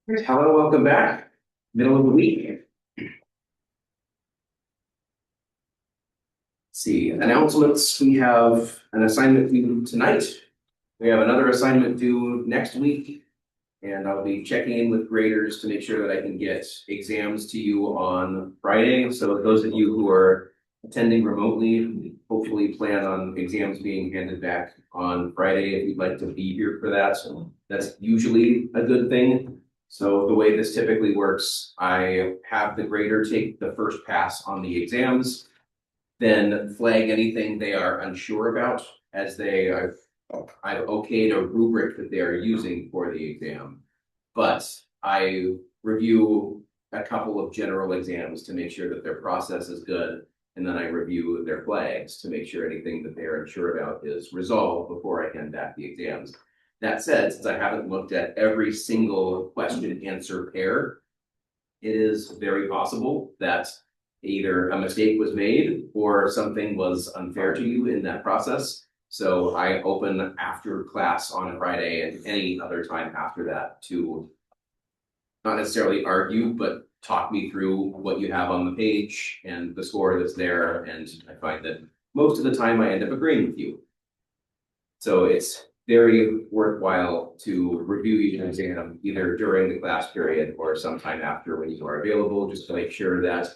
Hello, welcome back. Middle of the week. See, announcements. We have an assignment due tonight. We have another assignment due next week. And I'll be checking in with graders to make sure that I can get exams to you on Friday. So those of you who are attending remotely, hopefully plan on exams being handed back on Friday if you'd like to be here for that. So that's usually a good thing. So the way this typically works, I have the grader take the first pass on the exams, then flag anything they are unsure about as I've okayed a rubric that they are using for the exam. But I review a couple of general exams to make sure that their process is good. And then I review their flags to make sure anything that they're unsure about is resolved before I hand back the exams. That said, since I haven't looked at every single question answer pair, it is very possible that either a mistake was made or something was unfair to you in that process. So I open after class on Friday and any other time after that to not necessarily argue, but talk me through what you have on the page and the score that's there. And I find that most of the time I end up agreeing with you. So it's very worthwhile to review each exam either during the class period or sometime after when you are available, just to make sure that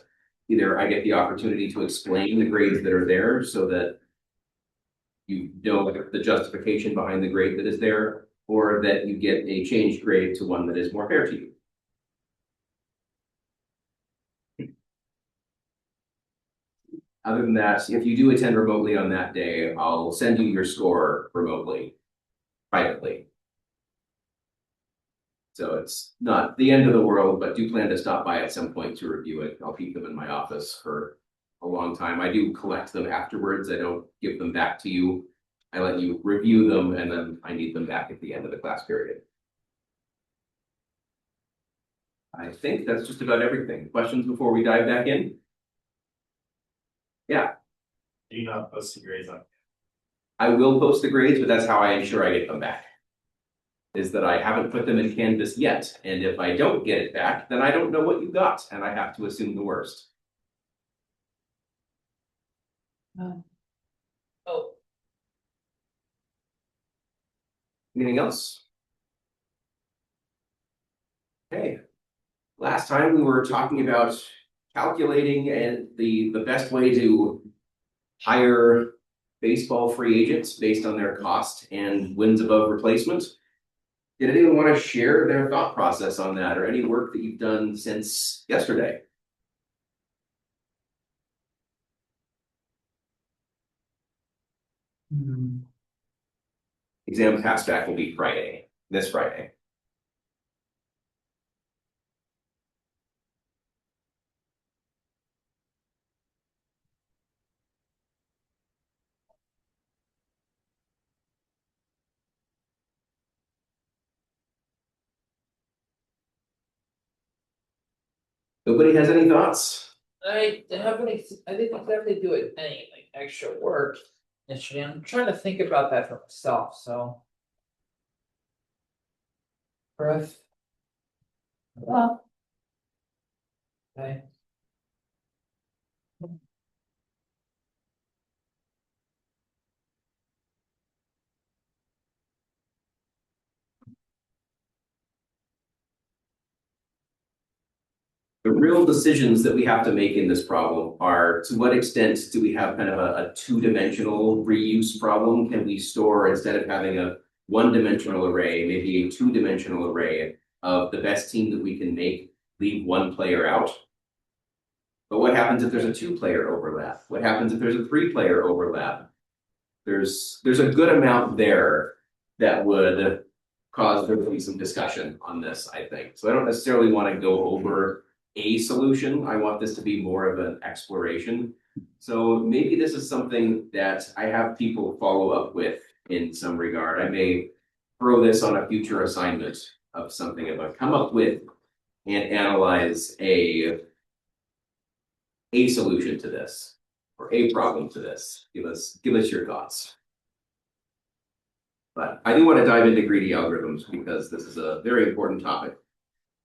either I get the opportunity to explain the grades that are there so that you know the justification behind the grade that is there, or that you get a changed grade to one that is more fair to you. Other than that, if you do attend remotely on that day, I'll send you your score remotely, privately. So it's not the end of the world, but do plan to stop by at some point to review it. I'll keep them in my office for a long time. I do collect them afterwards. I don't give them back to you. I let you review them and then I need them back at the end of the class period. I think that's just about everything. Questions before we dive back in? Yeah. Do you not post the grades on? I will post the grades, but that's how I ensure I get them back. Is that I haven't put them in Canvas yet. And if I don't get it back, then I don't know what you got, and I have to assume the worst. Oh, Anything else? Okay. Last time we were talking about calculating and the best way to hire baseball free agents based on their cost and wins above replacement. Did anyone want to share their thought process on that or any work that you've done since yesterday? Exam pass back will be Friday, this Friday. Nobody has any thoughts? I definitely, I think I'll definitely do it any like extra work. Initially, I'm trying to think about that for myself, so. Breath. Well. Okay. The real decisions that we have to make in this problem are to what extent do we have kind of a two-dimensional reuse problem? Can we store, instead of having a one-dimensional array, maybe a two-dimensional array of the best team that we can make, leave one player out? But what happens if there's a two-player overlap? What happens if there's a three-player overlap? There's a good amount there that would cause there to be some discussion on this, I think. So I don't necessarily want to go over a solution. I want this to be more of an exploration. So maybe this is something that I have people follow up with in some regard. I may throw this on a future assignment of something if I come up with and analyze a solution to this or a problem to this. Give us your thoughts. But I do want to dive into greedy algorithms because this is a very important topic.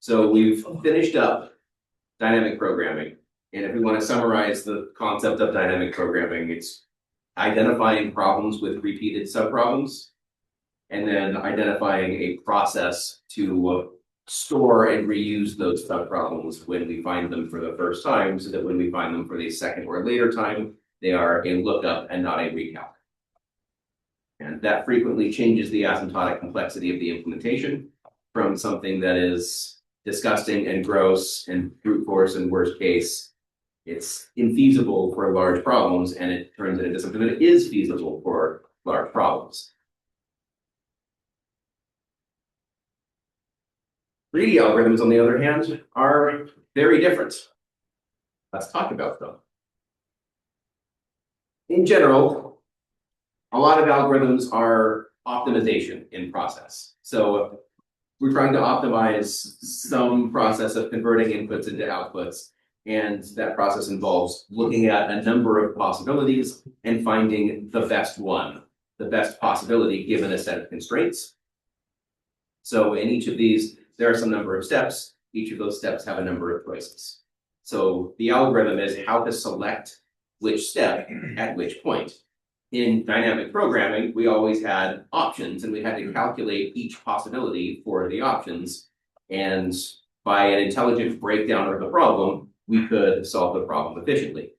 So we've finished up dynamic programming. And if we want to summarize the concept of dynamic programming, it's identifying problems with repeated subproblems, and then identifying a process to store and reuse those subproblems when we find them for the first time, so that when we find them for the second or later time, they are a lookup and not a recalc. And that frequently changes the asymptotic complexity of the implementation from something that is disgusting and gross and brute force and worst case, it's infeasible for large problems, and it turns it into something that is feasible for large problems. Greedy algorithms, on the other hand, are very different. Let's talk about them. In general, a lot of algorithms are optimization in process. So we're trying to optimize some process of converting inputs into outputs. And that process involves looking at a number of possibilities and finding the best one, the best possibility given a set of constraints. So in each of these, there are some number of steps. Each of those steps have a number of choices. So the algorithm is how to select which step at which point. In dynamic programming, we always had options, and we had to calculate each possibility for the options. And by an intelligent breakdown of the problem, we could solve the problem efficiently.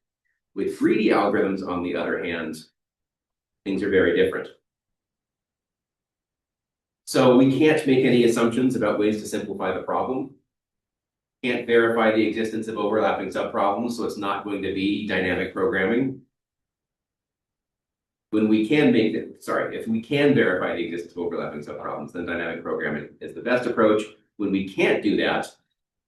With greedy algorithms, on the other hand, things are very different. So we can't make any assumptions about ways to simplify the problem. Can't verify the existence of overlapping subproblems, so it's not going to be dynamic programming. When we can make it, if we can verify the existence of overlapping subproblems, then dynamic programming is the best approach. When we can't do that,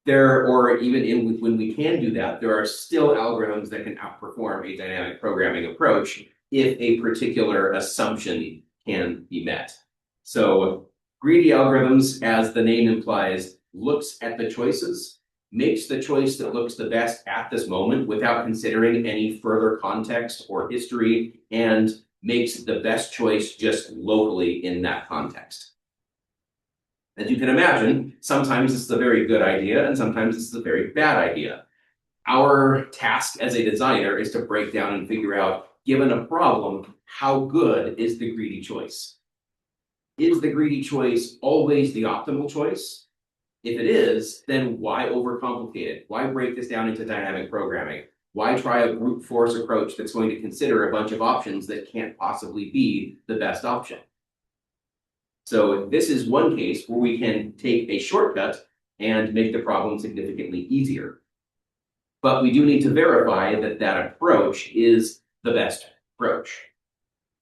when we can do that, there are still algorithms that can outperform a dynamic programming approach if a particular assumption can be met. So greedy algorithms, as the name implies, looks at the choices, makes the choice that looks the best at this moment without considering any further context or history, and makes the best choice just locally in that context. As you can imagine, sometimes this is a very good idea, and sometimes this is a very bad idea. Our task as a designer is to break down and figure out, given a problem, how good is the greedy choice? Is the greedy choice always the optimal choice? If it is, then why overcomplicate it? Why break this down into dynamic programming? Why try a brute force approach that's going to consider a bunch of options that can't possibly be the best option? So this is one case where we can take a shortcut and make the problem significantly easier. But we do need to verify that that approach is the best approach,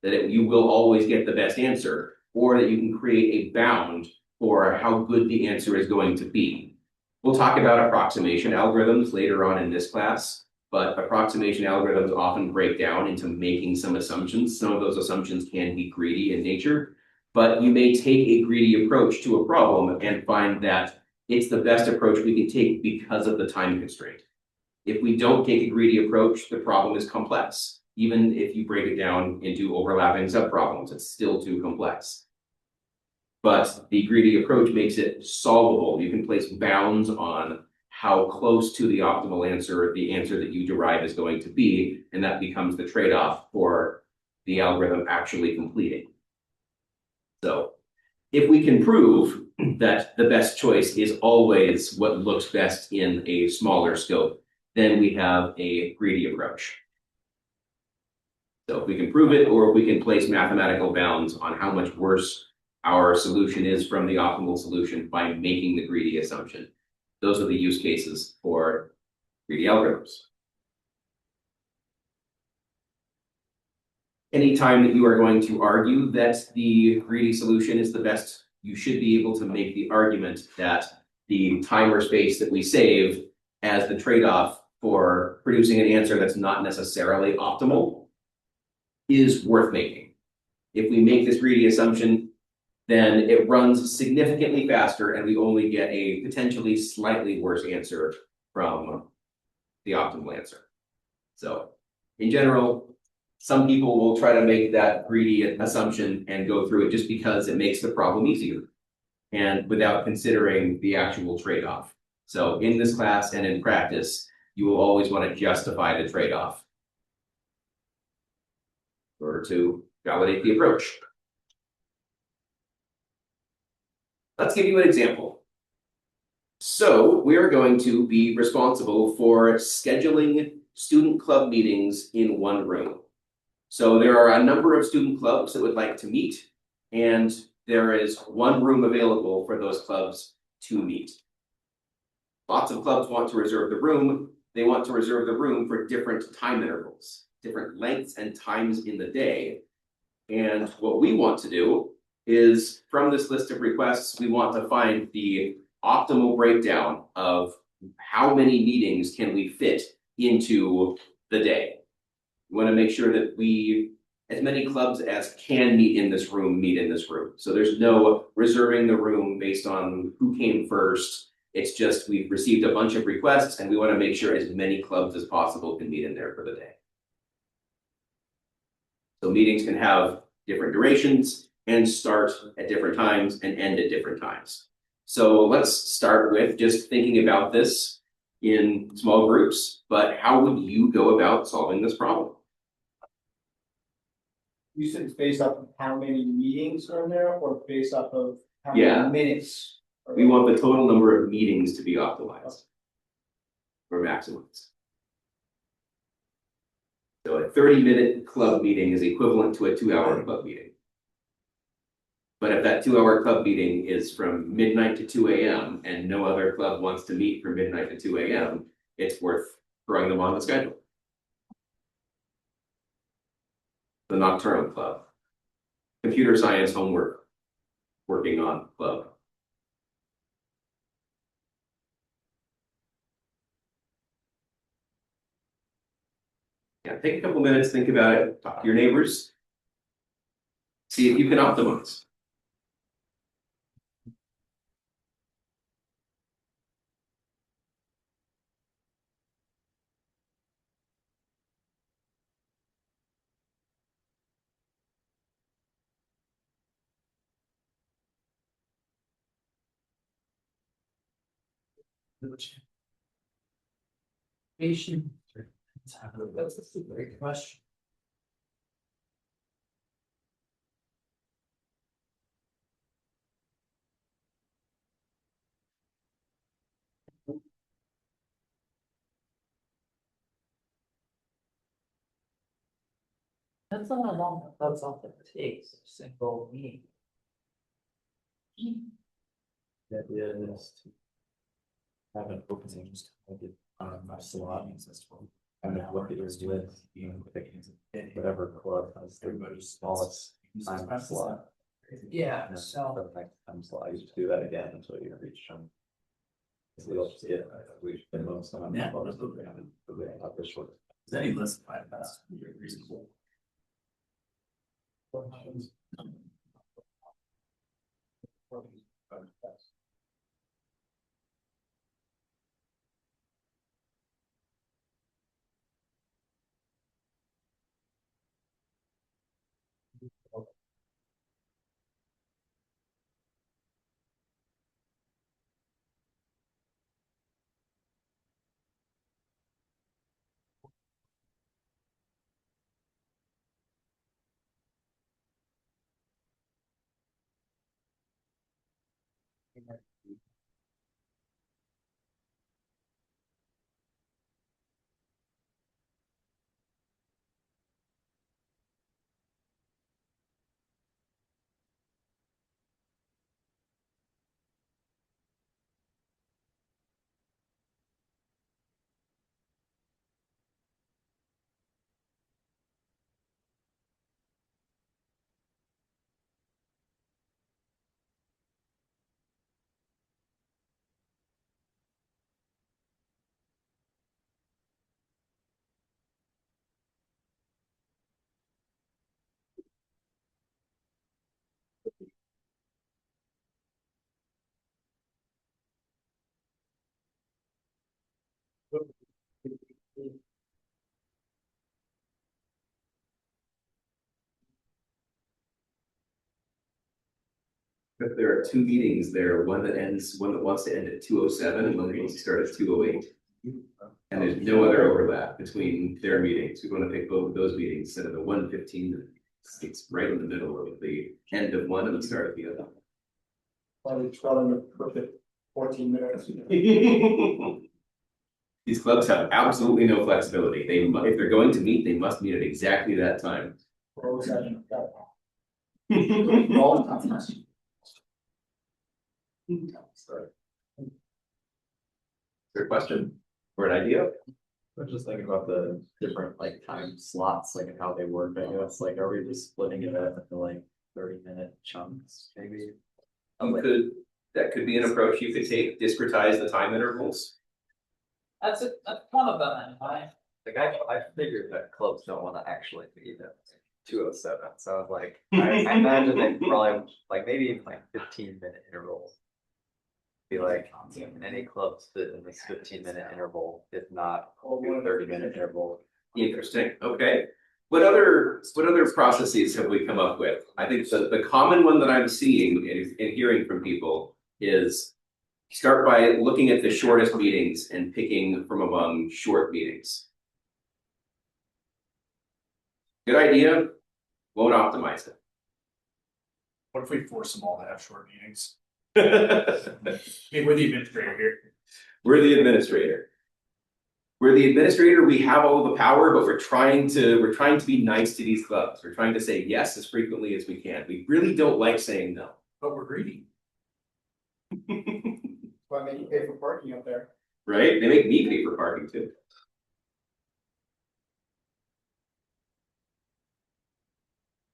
that you will always get the best answer, or that you can create a bound for how good the answer is going to be. We'll talk about approximation algorithms later on in this class, but approximation algorithms often break down into making some assumptions. Some of those assumptions can be greedy in nature, but you may take a greedy approach to a problem and find that it's the best approach we can take because of the time constraint. If we don't take a greedy approach, the problem is complex. Even if you break it down into overlapping subproblems, it's still too complex. But the greedy approach makes it solvable. You can place bounds on how close to the optimal answer the answer that you derive is going to be, and that becomes the trade-off for the algorithm actually completing. So if we can prove that the best choice is always what looks best in a smaller scope, then we have a greedy approach. So if we can prove it, or if we can place mathematical bounds on how much worse our solution is from the optimal solution by making the greedy assumption, those are the use cases for greedy algorithms. Anytime that you are going to argue that the greedy solution is the best, you should be able to make the argument that the time or space that we save as the trade-off for producing an answer that's not necessarily optimal is worth making. If we make this greedy assumption, then it runs significantly faster and we only get a potentially slightly worse answer from the optimal answer. So in general, some people will try to make that greedy assumption and go through it just because it makes the problem easier. and without considering the actual trade-off. So in this class and in practice, you will always want to justify the trade-off in order to validate the approach. Let's give you an example. So we are going to be responsible for scheduling student club meetings in one room. So there are a number of student clubs that would like to meet, and there is one room available for those clubs to meet. Lots of clubs want to reserve the room. They want to reserve the room for different time intervals, different lengths and times in the day. And what we want to do is, from this list of requests, we want to find the optimal breakdown of how many meetings can we fit into the day. We want to make sure that as many clubs as can meet in this room, meet in this room. So there's no reserving the room based on who came first. It's just we've received a bunch of requests and we want to make sure as many clubs as possible can meet in there for the day. So meetings can have different durations and start at different times and end at different times. So let's start with just thinking about this in small groups, but how would you go about solving this problem? You said it's based off of how many meetings are in there or based off of how Yeah. many minutes? We want the total number of meetings to be optimized or maximized. So a 30-minute club meeting is equivalent to a 2-hour club meeting. But if that 2-hour club meeting is from midnight to 2 a.m. and no other club wants to meet from midnight to 2 a.m., it's worth throwing them on the schedule. The nocturnal club. Computer science homework working on club. Yeah, take a couple minutes, think about it, talk to your neighbors, see if you can optimize. Patient. That's a great question. That's not how long that's all that takes, a single meeting. The idea is to have an opening, just like it, my slot system. And then what it is with, whatever club has the smallest time slot. Yeah, And so the next time slot, you just do that again until you reach them. We'll just get, we've been most of them. Yeah. Not this short. Is any less than 5 minutes reasonable? If there are two meetings there, one that wants to end at 2:07 and one that wants to start at 2:08. And there's no other overlap between their meetings. We want to pick both of those meetings instead of the 1:15. It's right in the middle of the end of one and the start of the other. Probably twelve in the perfect 14 minutes. These clubs have absolutely no flexibility. If they're going to meet, they must meet at exactly that time. Or was that- All All times. Their question or an idea? I'm just thinking about the different like time slots, like how they work, I guess, like are we just splitting it up into like 30-minute chunks, maybe? That could be an approach you could take, discretize the time intervals. That's one of them anyway. Like I figured that clubs don't want to actually meet at 2:07, so I was like, I imagine they probably like maybe even like 15-minute intervals. Be like, any clubs fit in this 15-minute interval, if not 30-minute interval. Interesting, okay. What other processes have we come up with? I think the common one that I'm seeing and hearing from people is start by looking at the shortest meetings and picking from among short meetings. Good idea, won't optimize it. What if we force them all to have short meetings? We're Hey, we're the administrator here. the administrator. We're the administrator, we have all the power, but we're trying to be nice to these clubs. We're trying to say yes as frequently as we can. We really don't like saying no. But we're greedy. Why make you pay for parking up there? Right? They make me pay for parking too.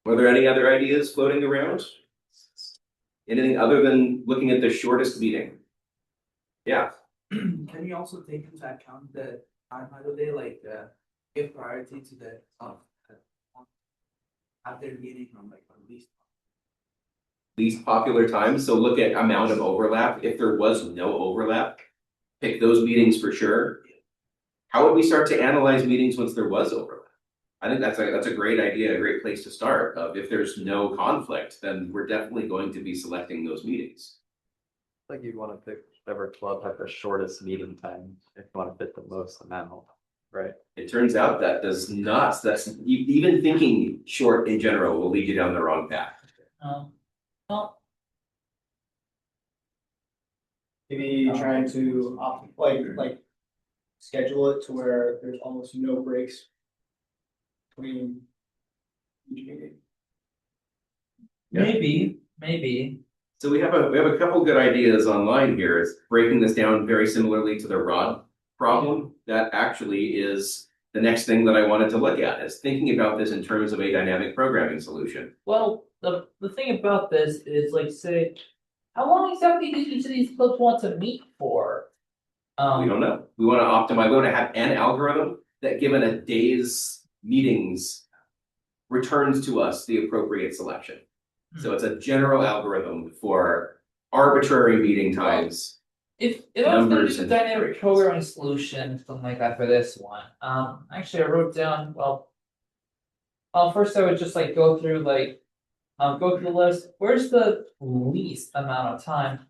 Were there any other ideas floating around? Anything other than looking at the shortest meeting? Yeah, Can you also take into account the time of the day, like give priority to the have their meeting on like at least popular times. So look at amount of overlap. If there was no overlap, pick those meetings for sure. How would we start to analyze meetings once there was overlap? I think that's a great idea, a great place to start. If there's no conflict, then we're definitely going to be selecting those meetings. Like you'd want to pick whatever club had the shortest meeting time if you want to fit the most amount, right? It turns out that does not, even thinking short in general will lead you down the wrong path. Well, Maybe trying to like schedule it to where there's almost no breaks between each meeting. Yeah. maybe. So we have a couple good ideas online here. It's breaking this down very similarly to the rod problem. That actually is the next thing that I wanted to look at, is thinking about this in terms of a dynamic programming solution. Well, the thing about this is like, say, how long exactly do each of these clubs want to meet for? We don't know. We want to optimize, we want to have an algorithm that, given a day's meetings, returns to us the appropriate selection. So it's a general algorithm for arbitrary meeting times. If I was gonna Numbers do a and- dynamic programming solution, something like that for this one, actually I wrote down, well, first I would just like go through the list, where's the least amount of time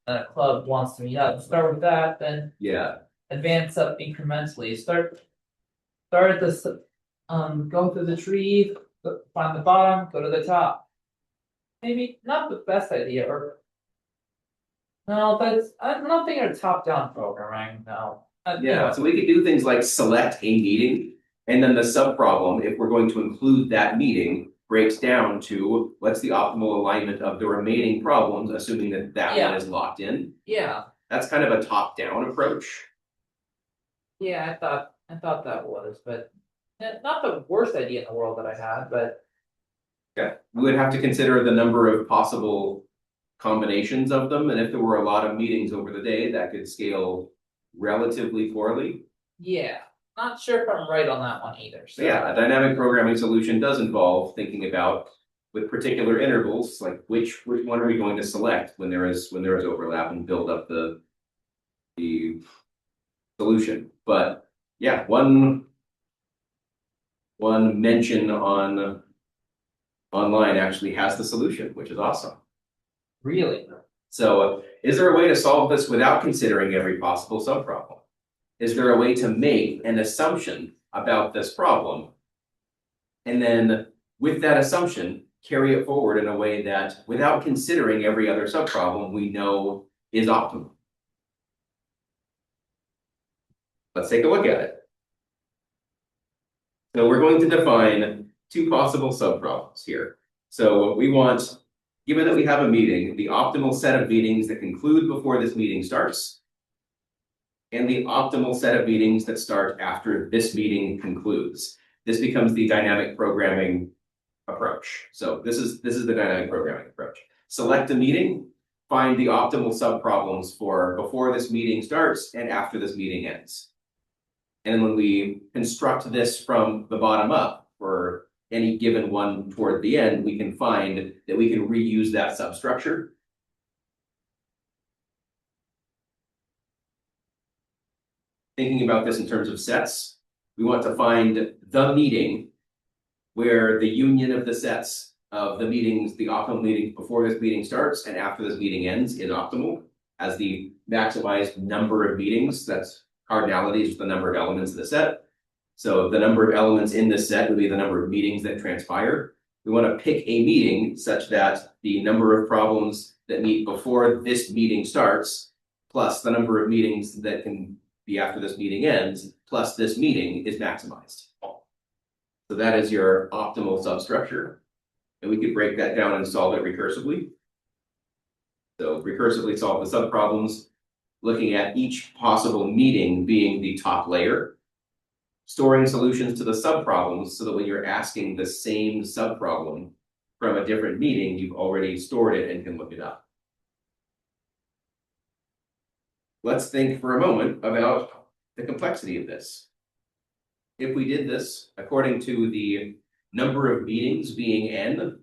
a club wants to meet up, start with that, then Yeah, advance up incrementally, start at this, go through the tree, find the bottom, go to the top. Maybe not the best idea, or no, I'm not thinking of top-down programming, no. yeah. So we could do things like select a meeting, and then the sub-problem, if we're going to include that meeting, breaks down to what's the optimal alignment of the remaining problems, assuming that that Yeah. one is locked in. Yeah, That's kind of a top-down approach. yeah, I thought that was, but not the worst idea in the world that I had, but Okay, we would have to consider the number of possible combinations of them, and if there were a lot of meetings over the day, that could scale relatively poorly. yeah, not sure if I'm right on that one either, so. So yeah, a dynamic programming solution does involve thinking about, with particular intervals, like which one are we going to select when there is overlap, and build up the solution. But yeah, one mention online actually has the solution, which is awesome. Really? So is there a way to solve this without considering every possible subproblem? Is there a way to make an assumption about this problem? And then with that assumption, carry it forward in a way that without considering every other subproblem we know is optimal. Let's take a look at it. So we're going to define two possible subproblems here. So we want, given that we have a meeting, the optimal set of meetings that conclude before this meeting starts, and the optimal set of meetings that start after this meeting concludes. This becomes the dynamic programming approach. So this is the dynamic programming approach. Select a meeting, find the optimal subproblems for before this meeting starts and after this meeting ends. And when we construct this from the bottom up for any given one toward the end, we can find that we can reuse that substructure. Thinking about this in terms of sets, we want to find the meeting where the union of the sets of the meetings, the optimal meetings before this meeting starts and after this meeting ends is optimal as the maximized number of meetings. That's cardinality, is the number of elements in the set. So the number of elements in this set would be the number of meetings that transpire. We want to pick a meeting such that the number of problems that meet before this meeting starts, plus the number of meetings that can be after this meeting ends, plus this meeting is maximized. So that is your optimal substructure. And we could break that down and solve it recursively. So recursively solve the subproblems, looking at each possible meeting being the top layer, storing solutions to the subproblems so that when you're asking the same subproblem from a different meeting, you've already stored it and can look it up. Let's think for a moment about the complexity of this. If we did this according to the number of meetings being n,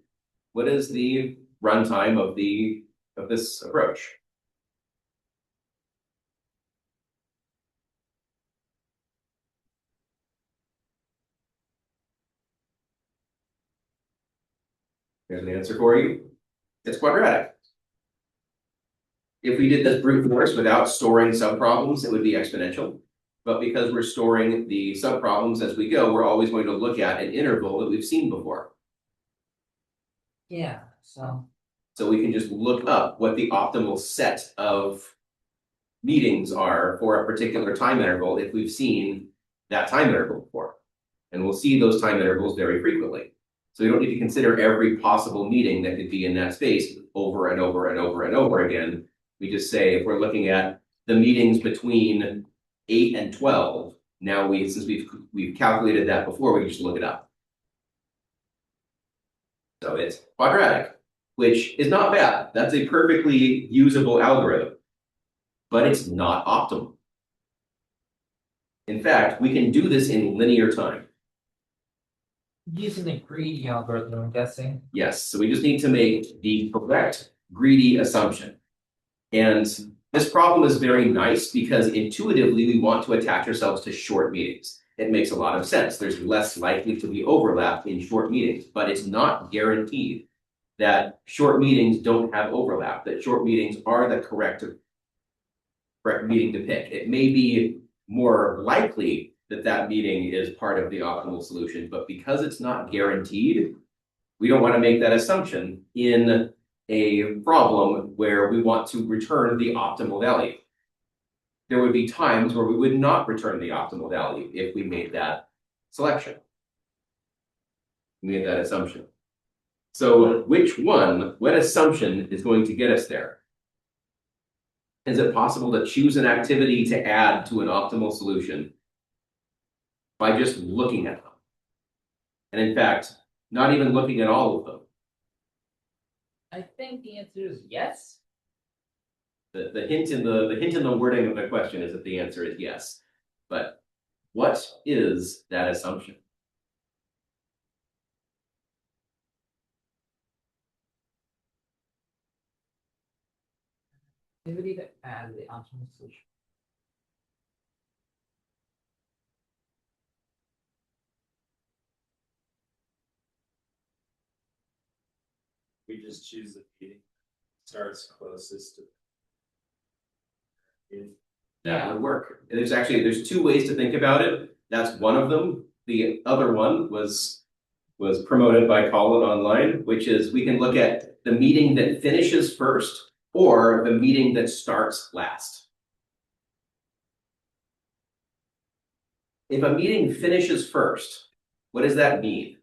what is the runtime of this approach? Here's an answer for you. It's quadratic. If we did this brute force without storing subproblems, it would be exponential. But because we're storing the subproblems as we go, we're always going to look at an interval that we've seen before. Yeah, so. So we can just look up what the optimal set of meetings are for a particular time interval if we've seen that time interval before. And we'll see those time intervals very frequently. So we don't need to consider every possible meeting that could be in that space over and over and over and over again. We just say, if we're looking at the meetings between 8 and 12, now since we've calculated that before, we can just look it up. So it's quadratic, which is not bad. That's a perfectly usable algorithm, but it's not optimal. In fact, we can do this in linear time. Using the greedy algorithm, I'm guessing. Yes, so we just need to make the correct greedy assumption. And this problem is very nice because intuitively we want to attach ourselves to short meetings. It makes a lot of sense. There's less likely to be overlap in short meetings, but it's not guaranteed that short meetings don't have overlap, that short meetings are the correct meeting to pick. It may be more likely that that meeting is part of the optimal solution, but because it's not guaranteed, we don't want to make that assumption in a problem where we want to return the optimal value. There would be times where we would not return the optimal value if we made that selection. We made that assumption. So what assumption is going to get us there? Is it possible to choose an activity to add to an optimal solution by just looking at them? And in fact, not even looking at all of them. I think the answer is yes. The hint in the wording of the question is that the answer is yes. But what is that assumption? Activity to add the optimal solution. We just choose the meeting. Starts closest to. That would work. And there's two ways to think about it. That's one of them. The other one was promoted by Colin online, which is we can look at the meeting that finishes first or the meeting that starts last. If a meeting finishes first, what does that mean?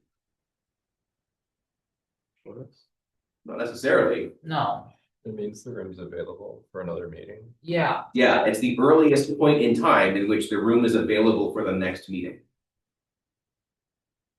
Not necessarily. No, It means the room's available for another meeting. yeah, Yeah, it's the earliest point in time in which the room is available for the next meeting.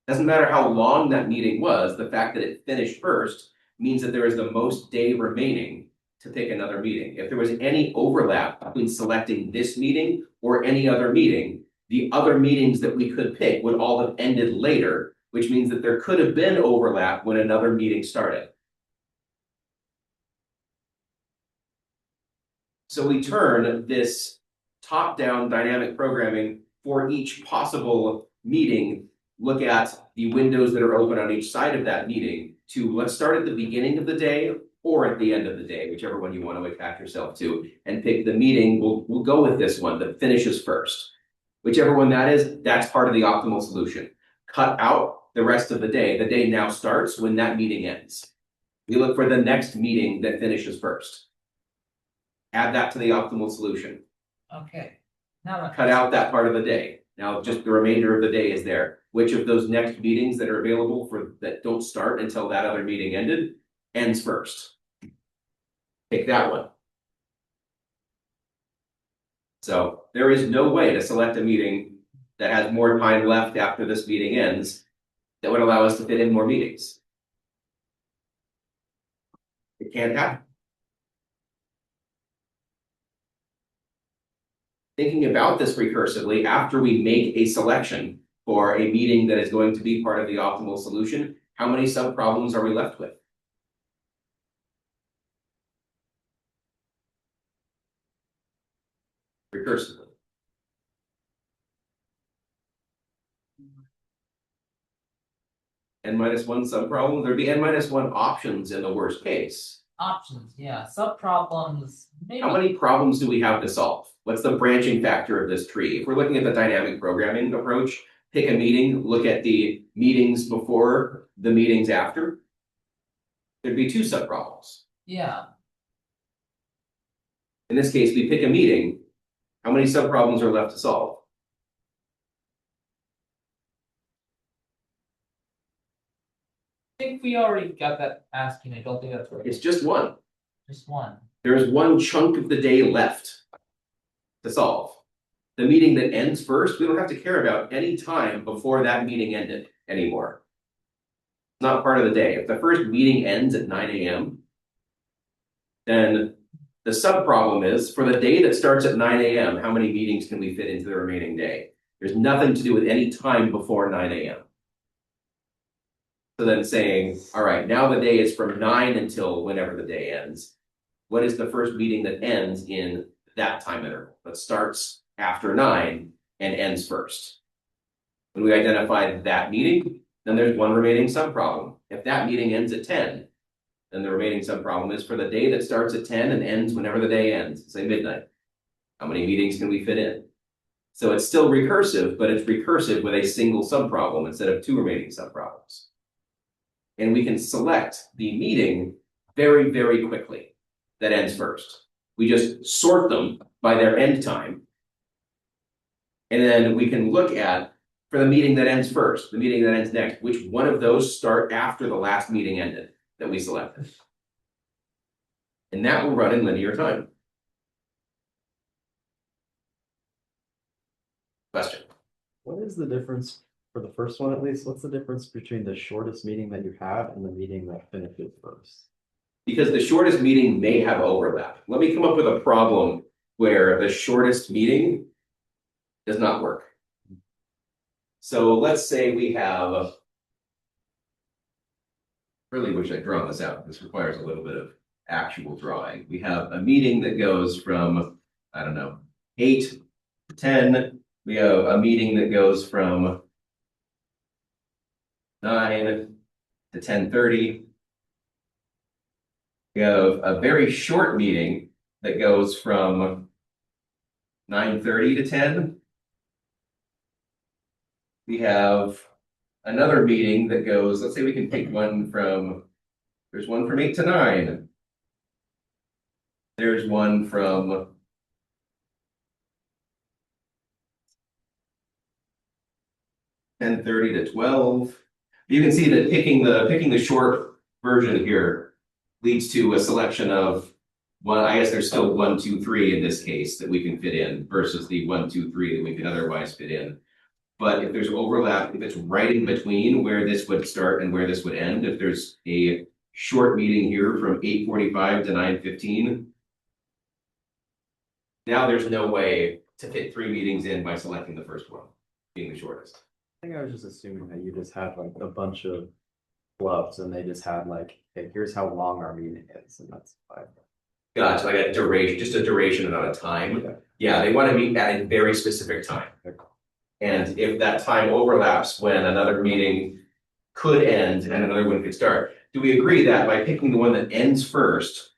Doesn't matter how long that meeting was, the fact that it finished first means that there is the most day remaining to pick another meeting. If there was any overlap between selecting this meeting or any other meeting, the other meetings that we could pick would all have ended later, which means that there could have been overlap when another meeting started. So we turn this top-down dynamic programming for each possible meeting, look at the windows that are open on each side of that meeting to let's start at the beginning of the day or at the end of the day, whichever one you want to attach yourself to, and pick the meeting. We'll go with this one that finishes first. Whichever one that is, that's part of the optimal solution. Cut out the rest of the day. The day now starts when that meeting ends. We look for the next meeting that finishes first. Add that to the optimal solution. okay. Now that. Cut out that part of the day. Now just the remainder of the day is there. Which of those next meetings that are available that don't start until that other meeting ended ends first? Pick that one. So there is no way to select a meeting that has more time left after this meeting ends that would allow us to fit in more meetings. It can't happen. Thinking about this recursively, after we make a selection for a meeting that is going to be part of the optimal solution, how many subproblems are we left with? Recursively. N-1 subproblems, there'd be N-1 options in the worst case. Options, yeah, subproblems, maybe. How many problems do we have to solve? What's the branching factor of this tree? If we're looking at the dynamic programming approach, pick a meeting, look at the meetings before, the meetings after. There'd be two subproblems. Yeah, In this case, we pick a meeting. How many subproblems are left to solve? I think we already got that asking, I don't think that's right, It's just one. just one. There's one chunk of the day left to solve. The meeting that ends first, we don't have to care about any time before that meeting ended anymore. It's not part of the day. If the first meeting ends at 9 a.m., then the subproblem is for the day that starts at 9 a.m., how many meetings can we fit into the remaining day? There's nothing to do with any time before 9 a.m. So then saying, all right, now the day is from 9 until whenever the day ends. What is the first meeting that ends in that time interval that starts after 9 and ends first? When we identify that meeting, then there's one remaining subproblem. If that meeting ends at 10, then the remaining subproblem is for the day that starts at 10 and ends whenever the day ends, say midnight. How many meetings can we fit in? So it's still recursive, but it's recursive with a single subproblem instead of two remaining subproblems. And we can select the meeting very, very quickly that ends first. We just sort them by their end time. And then we can look at, for the meeting that ends first, the meeting that ends next, which one of those start after the last meeting ended that we selected. And that will run in linear time. Question. What is the difference, for the first one at least, what's the difference between the shortest meeting that you have and the meeting that finishes first? Because the shortest meeting may have overlap. Let me come up with a problem where the shortest meeting does not work. So let's say we have, really wish I'd drawn this out. This requires a little bit of actual drawing. We have a meeting that goes from, I don't know, 8 to 10. We have a meeting that goes from 9 to 10:30. We have a very short meeting that goes from 9:30 to 10. We have another meeting that goes, let's say we can pick one from, there's one from 8 to 9. There's one from 10:30 to 12. You can see that picking the short version here leads to a selection of one. I guess there's still 1, 2, 3 in this case that we can fit in versus the 1, 2, 3 that we can otherwise fit in. But if there's overlap, if it's right in between where this would start and where this would end, if there's a short meeting here from 8:45 to 9:15, now there's no way to fit 3 meetings in by selecting the first one, being the shortest. I think I was just assuming that you just had like a bunch of clubs and they just had like, hey, here's how long our meeting is, and that's fine. Gotcha, like a duration, just a duration amount of time. Yeah. Yeah, they want to meet at a very specific time. And if that time overlaps when another meeting could end and another one could start, do we agree that by picking the one that ends first,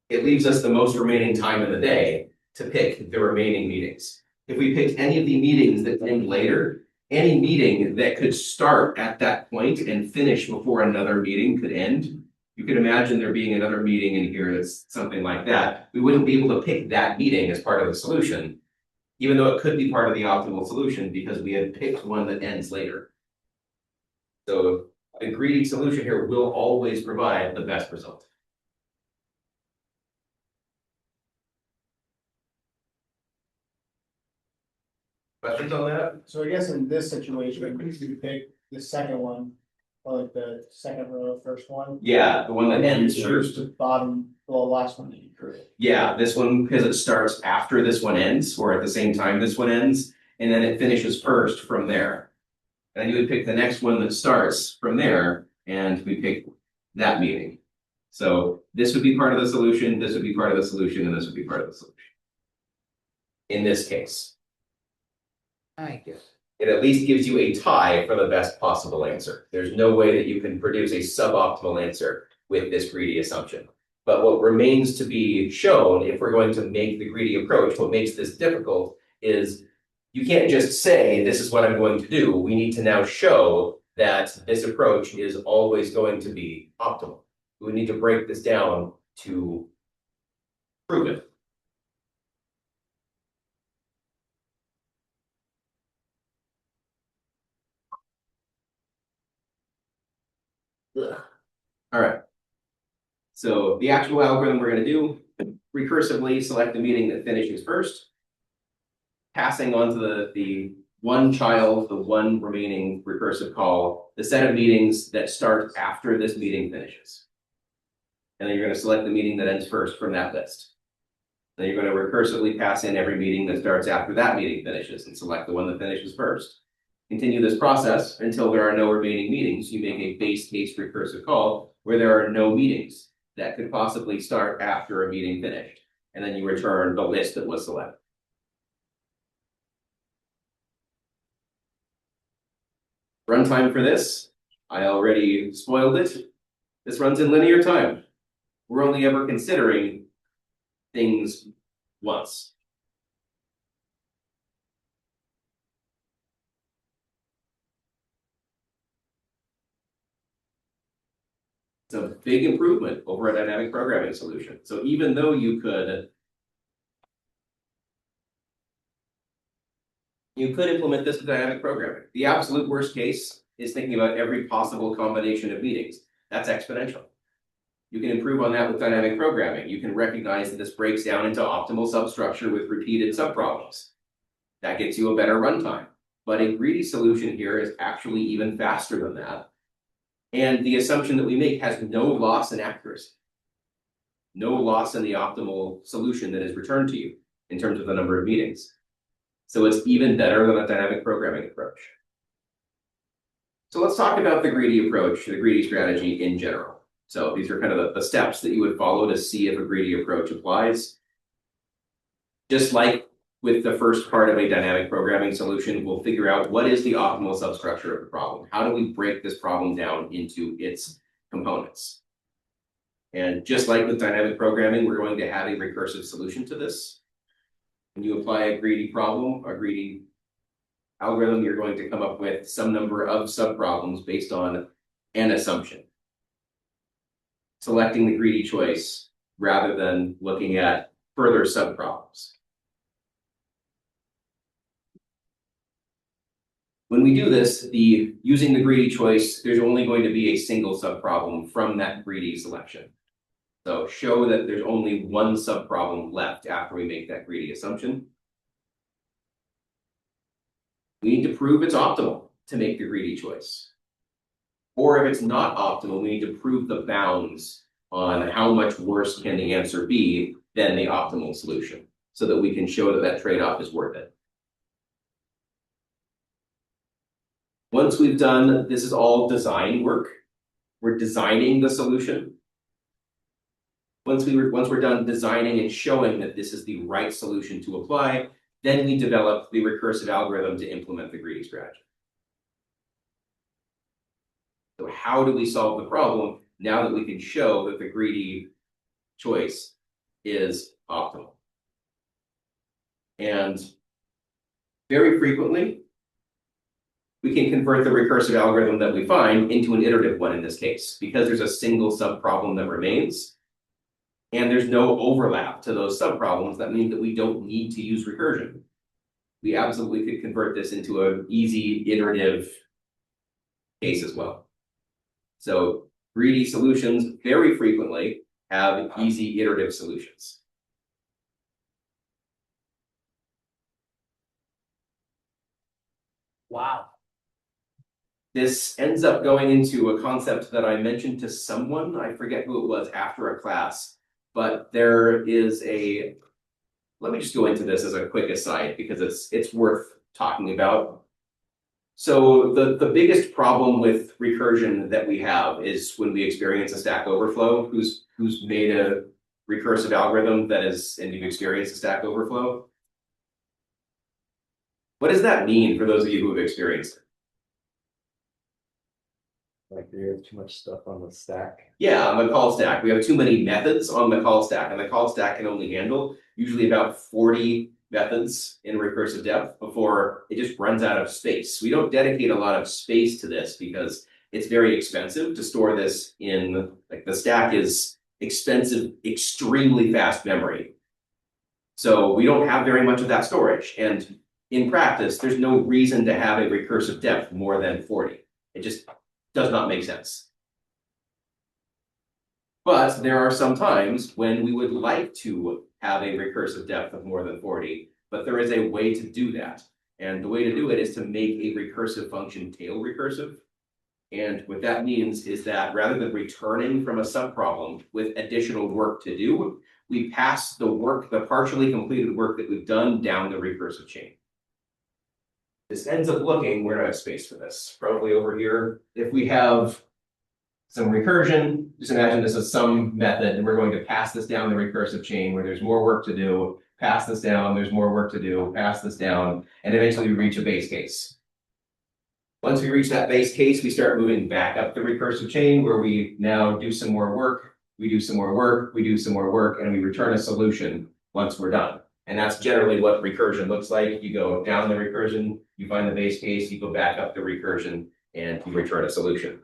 it leaves us the most remaining time in the day to pick the remaining meetings? If we picked any of the meetings that end later, any meeting that could start at that point and finish before another meeting could end, you could imagine there being another meeting in here that's something like that. We wouldn't be able to pick that meeting as part of the solution, even though it could be part of the optimal solution because we had picked one that ends later. So the greedy solution here will always provide the best result. Questions on that? So I guess in this situation, you pick the second one, or like the second row, first one. Yeah, the one that ends Choose first. the bottom, the last one that you create. Yeah, this one, because it starts after this one ends, or at the same time this one ends, and then it finishes first from there. And then you would pick the next one that starts from there, and we pick that meeting. So this would be part of the solution, this would be part of the solution, and this would be part of the solution. In this case, I guess. it at least gives you a tie for the best possible answer. There's no way that you can produce a suboptimal answer with this greedy assumption. But what remains to be shown, if we're going to make the greedy approach, what makes this difficult is you can't just say, this is what I'm going to do. We need to now show that this approach is always going to be optimal. We need to break this down to prove it. Ugh. All right. So the actual algorithm we're going to do, recursively select the meeting that finishes first, passing on to the one child, the one remaining recursive call, the set of meetings that start after this meeting finishes. And then you're going to select the meeting that ends first from that list. Then you're going to recursively pass in every meeting that starts after that meeting finishes and select the one that finishes first. Continue this process until there are no remaining meetings. You make a base case recursive call where there are no meetings that could possibly start after a meeting finished. And then you return the list that was selected. Runtime for this, I already spoiled it. This runs in linear time. We're only ever considering things once. It's a big improvement over a dynamic programming solution. So even though you could implement this with dynamic programming, the absolute worst case is thinking about every possible combination of meetings. That's exponential. You can improve on that with dynamic programming. You can recognize that this breaks down into optimal substructure with repeated subproblems. That gets you a better runtime. But a greedy solution here is actually even faster than that. And the assumption that we make has no loss in accuracy. No loss in the optimal solution that is returned to you in terms of the number of meetings. So it's even better than a dynamic programming approach. So let's talk about the greedy approach, the greedy strategy in general. So these are kind of the steps that you would follow to see if a greedy approach applies. Just like with the first part of a dynamic programming solution, we'll figure out what is the optimal substructure of the problem. How do we break this problem down into its components? And just like with dynamic programming, we're going to have a recursive solution to this. When you apply a greedy problem, a greedy algorithm, you're going to come up with some number of subproblems based on an assumption. Selecting the greedy choice rather than looking at further subproblems. When we do this, using the greedy choice, there's only going to be a single subproblem from that greedy selection. So show that there's only one subproblem left after we make that greedy assumption. We need to prove it's optimal to make the greedy choice. Or if it's not optimal, we need to prove the bounds on how much worse can the answer be than the optimal solution, so that we can show that that trade-off is worth it. Once we've done, this is all design work. We're designing the solution. Once we're done designing and showing that this is the right solution to apply, then we develop the recursive algorithm to implement the greedy strategy. So how do we solve the problem now that we can show that the greedy choice is optimal? And very frequently, we can convert the recursive algorithm that we find into an iterative one in this case, because there's a single subproblem that remains, and there's no overlap to those subproblems. That means that we don't need to use recursion. We absolutely could convert this into an easy iterative case as well. So greedy solutions very frequently have easy iterative solutions. Wow. This ends up going into a concept that I mentioned to someone, I forget who it was, after a class, but there is a, let me just go into this as a quick aside because it's worth talking about. So the biggest problem with recursion that we have is when we experience a Stack Overflow. Who's made a recursive algorithm that is, and you've experienced a Stack Overflow? What does that mean for those of you who have experienced it? Like you have too much stuff on the stack. Yeah, on the call stack. We have too many methods on the call stack, and the call stack can only handle usually about 40 methods in recursive depth before it just runs out of space. We don't dedicate a lot of space to this because it's very expensive to store this in, like the stack is expensive, extremely fast memory. So we don't have very much of that storage. And in practice, there's no reason to have a recursive depth more than 40. It just does not make sense. But there are some times when we would like to have a recursive depth of more than 40, but there is a way to do that. And the way to do it is to make a recursive function tail recursive. And what that means is that rather than returning from a subproblem with additional work to do, we pass the work, the partially completed work that we've done down the recursive chain. This ends up looking, where do I have space for this? Probably over here. If we have some recursion, just imagine this is some method, and we're going to pass this down the recursive chain where there's more work to do, pass this down, there's more work to do, pass this down, and eventually we reach a base case. Once we reach that base case, we start moving back up the recursive chain where we now do some more work, we do some more work, we do some more work, and we return a solution once we're done. And that's generally what recursion looks like. You go down the recursion, you find the base case, you go back up the recursion, and you return a solution.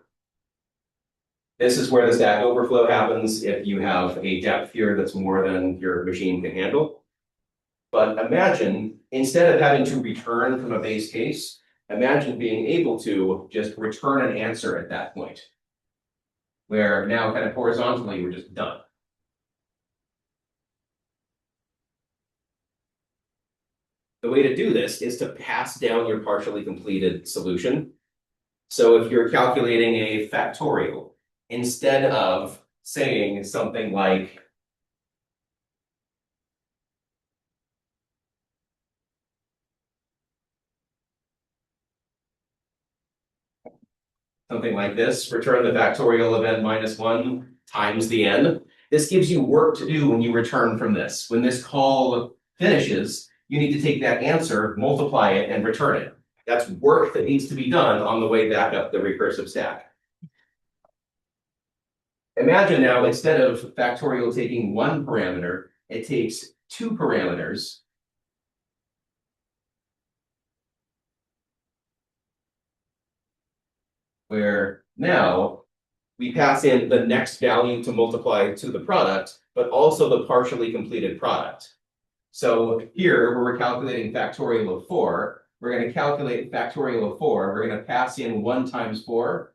This is where the Stack Overflow happens if you have a depth here that's more than your machine can handle. But imagine, instead of having to return from a base case, imagine being able to just return an answer at that point, where now kind of horizontally we're just done. The way to do this is to pass down your partially completed solution. So if you're calculating a factorial, instead of saying something like this, return the factorial of n minus 1 times the n. This gives you work to do when you return from this. When this call finishes, you need to take that answer, multiply it, and return it. That's work that needs to be done on the way back up the recursive stack. Imagine now, instead of factorial taking one parameter, it takes two parameters. Where now we pass in the next value to multiply to the product, but also the partially completed product. So here, where we're calculating factorial of 4, we're going to calculate factorial of 4. We're going to pass in 1 times 4.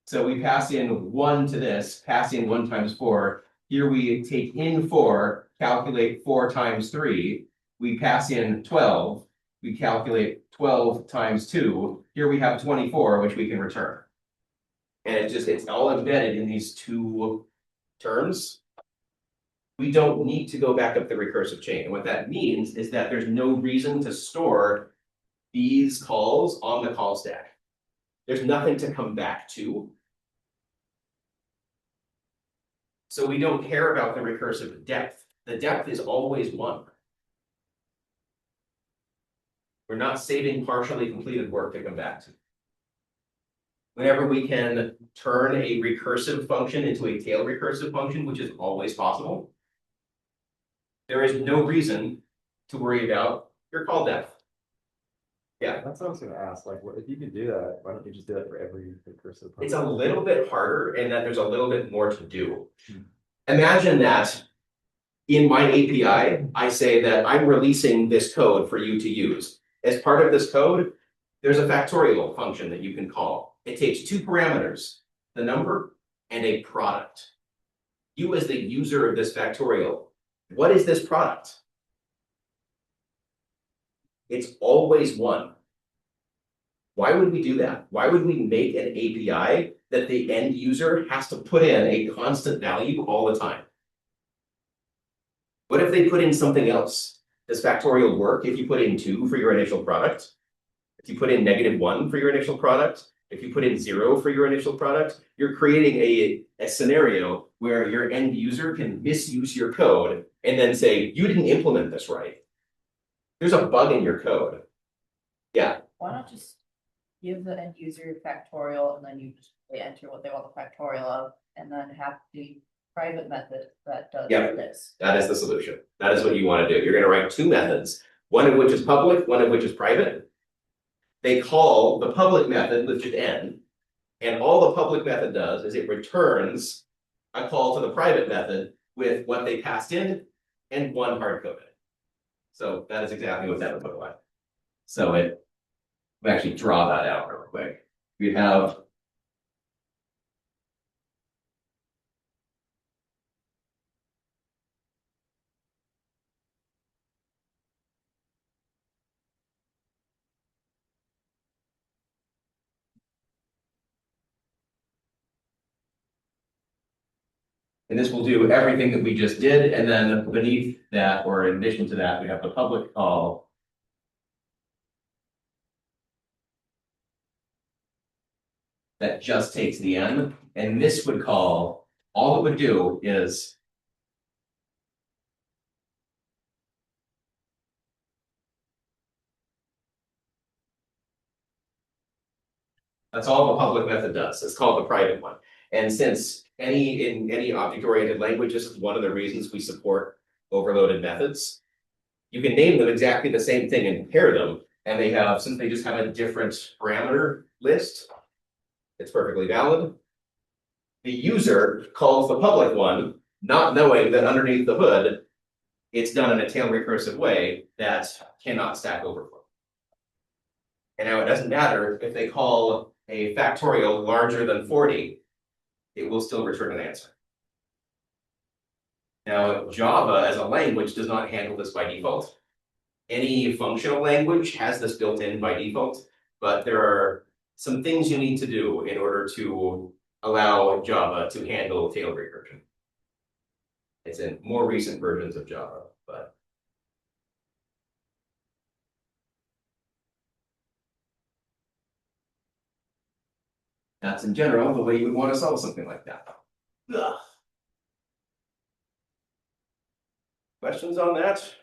So we pass in 1 to this, pass in 1 times 4. Here we take in 4, calculate 4 times 3. We pass in 12. We calculate 12 times 2. Here we have 24, which we can return. And it's all embedded in these two terms. We don't need to go back up the recursive chain. And what that means is that there's no reason to store these calls on the call stack. There's nothing to come back to. So we don't care about the recursive depth. The depth is always 1. We're not saving partially completed work to come back to. Whenever we can turn a recursive function into a tail recursive function, which is always possible, there is no reason to worry about your call depth. Yeah. That's what I was gonna ask, like, if you could do that, why don't you just do that for every recursive? It's a little bit harder in that there's a little bit more to do. Imagine that in my API, I say that I'm releasing this code for you to use. As part of this code, there's a factorial function that you can call. It takes 2 parameters, the number and a product. You as the user of this factorial, what is this product? It's always 1. Why would we do that? Why would we make an API that the end user has to put in a constant value all the time? What if they put in something else? Does factorial work if you put in 2 for your initial product? If you put in -1 for your initial product? If you put in 0 for your initial product? You're creating a scenario where your end user can misuse your code and then say, you didn't implement this right. There's a bug in your code. Yeah. Why not just give the end user factorial and then you just they enter what they want the factorial of and then have the private method that does Yep. this. That is the solution. That is what you want to do. You're going to write 2 methods, one of which is public, one of which is private. They call the public method with just n, and all the public method does is it returns a call to the private method with what they passed in and 1 hard coded. So that is exactly what that would look like. So we actually draw that out real quick. We have and this will do everything that we just did, and then beneath that, or in addition to that, we have the public call. That just takes the n, and this would call, all it would do is that's all the public method does. It's called the private one. And since in any object-oriented language, this is one of the reasons we support overloaded methods. You can name them exactly the same thing and pair them, and since they just have a different parameter list, it's perfectly valid. The user calls the public one, not knowing that underneath the hood, it's done in a tail recursive way that cannot stack overflow. And now it doesn't matter if they call a factorial larger than 40, it will still return an answer. Now, Java as a language does not handle this by default. Any functional language has this built in by default, but there are some things you need to do in order to allow Java to handle tail recursion. It's in more recent versions of Java, but that's in general the way you would want to solve something like that. Ugh. Questions on that?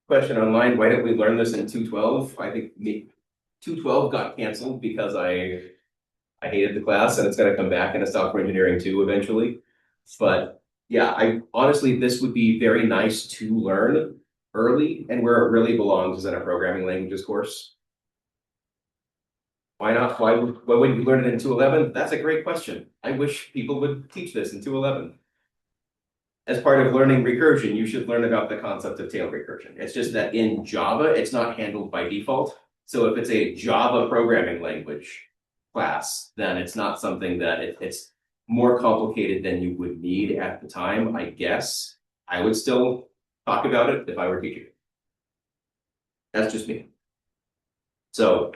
Question online, why didn't we learn this in 2.12? I think 2.12 got canceled because I I hated the class and it's gonna come back into software engineering too eventually. But yeah, I honestly, this would be very nice to learn early and where it really belongs is in a programming languages course. Why not? Why wouldn't you learn it in 211? That's a great question. I wish people would teach this in 211. As part of learning recursion, you should learn about the concept of tail recursion. It's just that in Java, it's not handled by default. So if it's a Java programming language class, then it's not something that it's more complicated than you would need at the time, I guess. I would still talk about it if I were teaching it. That's just me. So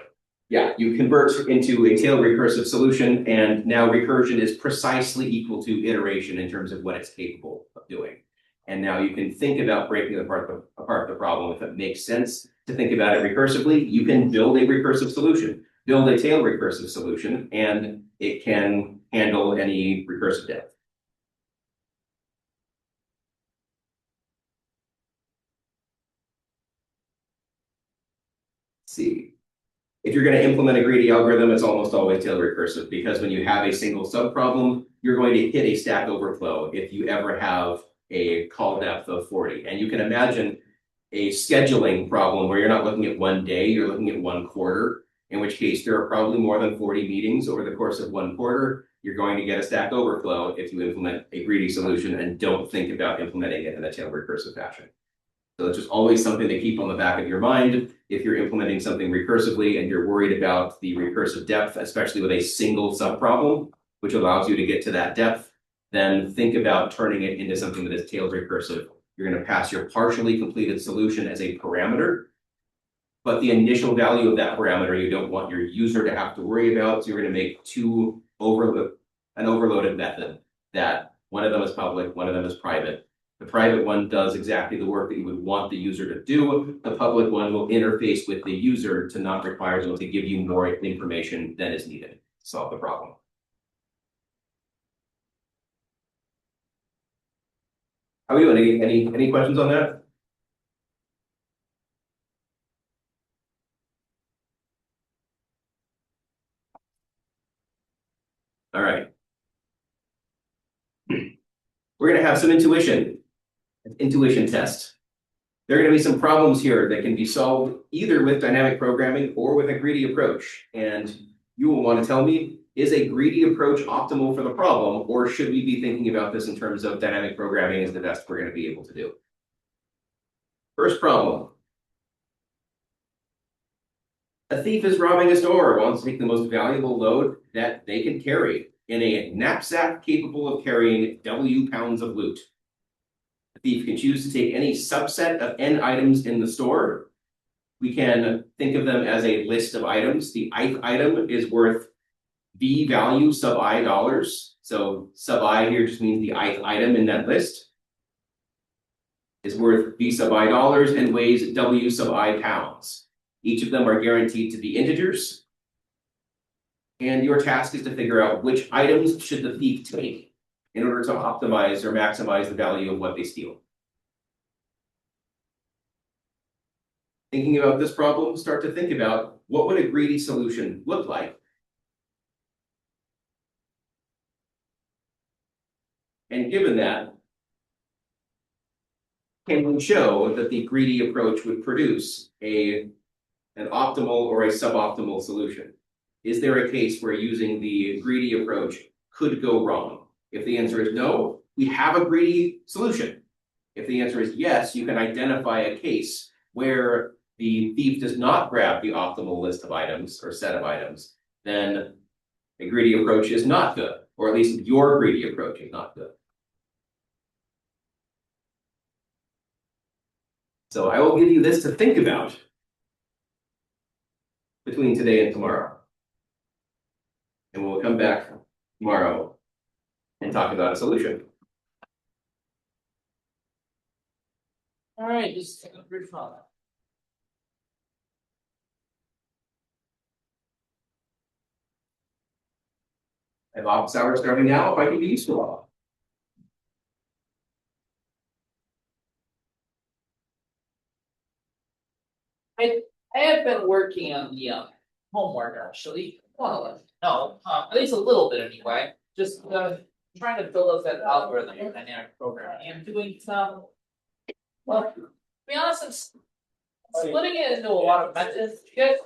yeah, you convert into a tail recursive solution, and now recursion is precisely equal to iteration in terms of what it's capable of doing. And now you can think about breaking apart the problem. If it makes sense to think about it recursively, you can build a recursive solution, build a tail recursive solution, and it can handle any recursive depth. Let's see. If you're going to implement a greedy algorithm, it's almost always tail recursive because when you have a single subproblem, you're going to hit a stack overflow if you ever have a call depth of 40. And you can imagine a scheduling problem where you're not looking at one day, you're looking at one quarter, in which case there are probably more than 40 meetings over the course of one quarter. You're going to get a stack overflow if you implement a greedy solution and don't think about implementing it in a tail recursive fashion. So it's just always something to keep on the back of your mind if you're implementing something recursively and you're worried about the recursive depth, especially with a single subproblem, which allows you to get to that depth, then think about turning it into something that is tailed recursive. You're going to pass your partially completed solution as a parameter, but the initial value of that parameter you don't want your user to have to worry about. So you're going to make an overloaded method that one of them is public, one of them is private. The private one does exactly the work that you would want the user to do. The public one will interface with the user to not require them to give you more information than is needed to solve the problem. How are we doing? Any questions on that? All right. We're going to have some intuition test. There are going to be some problems here that can be solved either with dynamic programming or with a greedy approach. And you will want to tell me, is a greedy approach optimal for the problem, or should we be thinking about this in terms of dynamic programming is the best we're going to be able to do? First problem. A thief is robbing a store, wants to take the most valuable load that they can carry in a knapsack capable of carrying W pounds of loot. The thief can choose to take any subset of N items in the store. We can think of them as a list of items. The ith item is worth V value sub I dollars. So sub I here just means the ith item in that list is worth V sub I dollars and weighs W sub I pounds. Each of them are guaranteed to be integers. And your task is to figure out which items should the thief take in order to optimize or maximize the value of what they steal. Thinking about this problem, start to think about what would a greedy solution look like? And given that, can we show that the greedy approach would produce an optimal or a suboptimal solution? Is there a case where using the greedy approach could go wrong? If the answer is no, we have a greedy solution. If the answer is yes, you can identify a case where the thief does not grab the optimal list of items or set of items, then a greedy approach is not good, or at least your greedy approach is not good. So I will give you this to think about between today and tomorrow. And we'll come back tomorrow and talk about a solution. All right, just take a brief moment. I have office hours starting now if I can be useful. I have been working on the homework actually. Well, no, at least a little bit anyway, just trying to build up that algorithm for dynamic programming and doing some. Well, to be honest, it's splitting it into a lot of methods, you guys